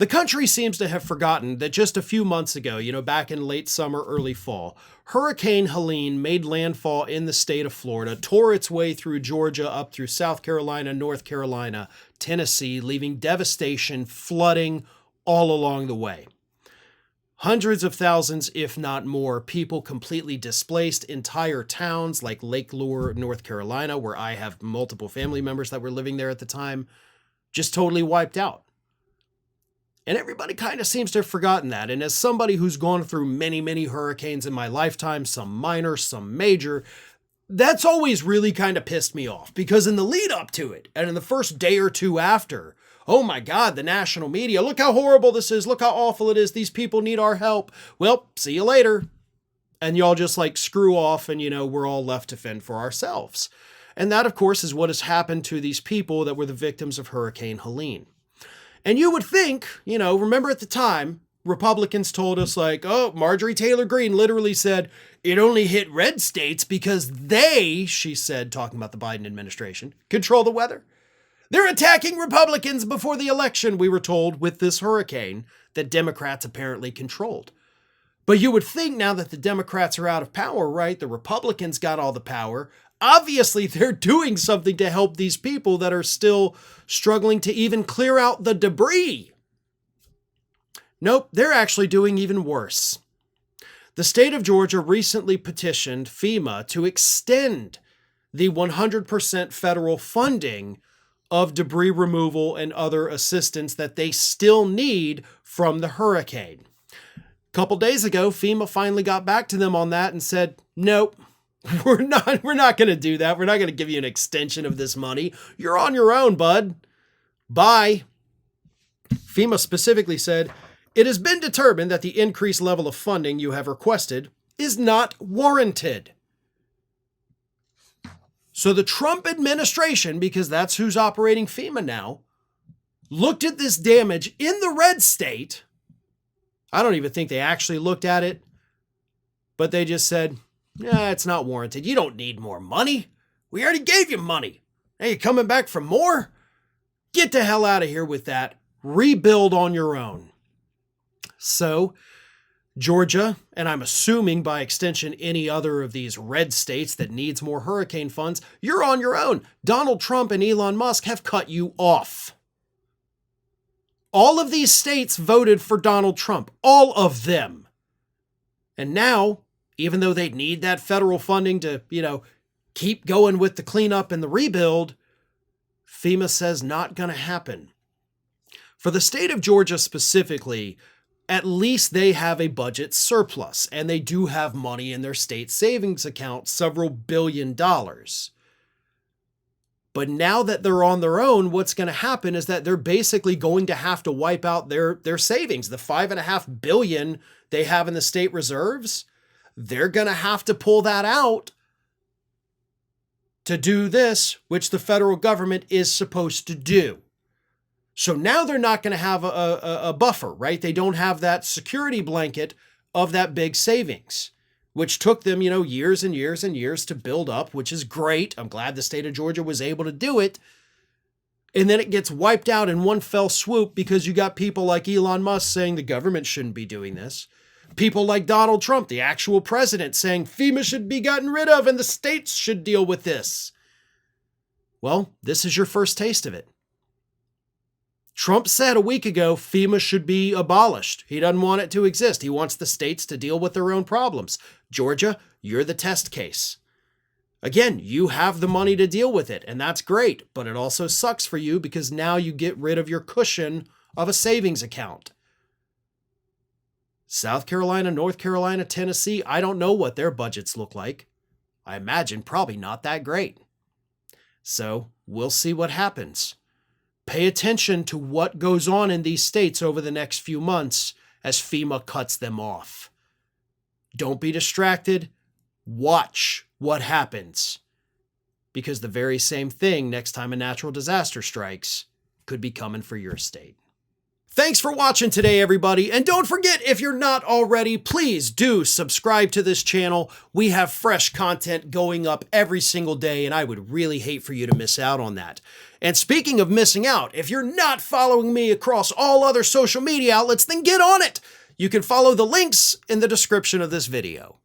The country seems to have forgotten that just a few months ago, back in late summer, early fall, Hurricane Helene made landfall in the state of Florida, tore its way through Georgia, up through South Carolina, North Carolina, Tennessee, leaving devastation, flooding all along the way. Hundreds of thousands, if not more, people completely displaced, entire towns like Lake Lure, North Carolina, where I have multiple family members that were living there at the time, just totally wiped out. And everybody kind of seems to have forgotten that. And as somebody who's gone through many, many hurricanes in my lifetime, some minor, some major, that's always really kind of pissed me off, because in the lead up to it and in the first day or two after, oh my God, the national media, look how horrible this is. Look how awful it is. These people need our help. Well, see you later. And y'all just like screw off and, we're all left to fend for ourselves. And that, of course, is what has happened to these people that were the victims of Hurricane Helene. And you would think, remember at the time, Republicans told us Marjorie Taylor Greene literally said it only hit red states because they, she said, talking about the Biden administration, control the weather. They're attacking Republicans before the election, we were told, with this hurricane that Democrats apparently controlled. But you would think now that the Democrats are out of power, right? The Republicans got all the power. Obviously, they're doing something to help these people that are still struggling to even clear out the debris. Nope, they're actually doing even worse. The state of Georgia recently petitioned FEMA to extend the 100% federal funding of debris removal and other assistance that they still need from the hurricane. A couple days ago, FEMA finally got back to them on that and said, nope. We're not going to do that. We're not going to give you an extension of this money. You're on your own, bud. Bye. FEMA specifically said, it has been determined that the increased level of funding you have requested is not warranted. So the Trump administration, because that's who's operating FEMA now, looked at this damage in the red state. I don't even think they actually looked at it, but they just said, yeah, it's not warranted. You don't need more money. We already gave you money. Hey, you coming back for more? Get the hell out of here with that. Rebuild on your own. So, Georgia, and I'm assuming by extension any other of these red states that needs more hurricane funds, you're on your own. Donald Trump and Elon Musk have cut you off. All of these states voted for Donald Trump. All of them. And now, even though they need that federal funding to, keep going with the cleanup and the rebuild, FEMA says not going to happen. For the state of Georgia specifically, at least they have a budget surplus, and they do have money in their state savings account, several $billions. But now that they're on their own, what's going to happen is that they're basically going to have to wipe out their savings. The $5.5 billion they have in the state reserves, they're going to have to pull that out to do this, which the federal government is supposed to do. So now they're not going to have a buffer, right? They don't have that security blanket of that big savings, which took them, years and years and years to build up, which is great. I'm glad the state of Georgia was able to do it. And then it gets wiped out in one fell swoop because you got people like Elon Musk saying the government shouldn't be doing this. People like Donald Trump, the actual president, saying FEMA should be gotten rid of and the states should deal with this. Well, this is your first taste of it. Trump said a week ago FEMA should be abolished. He doesn't want it to exist. He wants the states to deal with their own problems. Georgia, you're the test case. Again, you have the money to deal with it, and that's great, but it also sucks for you because now you get rid of your cushion of a savings account. South Carolina, North Carolina, Tennessee, I don't know what their budgets look like. I imagine probably not that great. So we'll see what happens. Pay attention to what goes on in these states over the next few months as FEMA cuts them off. Don't be distracted. Watch what happens. Because the very same thing next time a natural disaster strikes could be coming for your state. Thanks for watching today, everybody. And don't forget, if you're not already, please do subscribe to this channel. We have fresh content going up every single day, and I would really hate for you to miss out on that. And speaking of missing out, if you're not following me across all other social media outlets, then get on it. You can follow the links in the description of this video.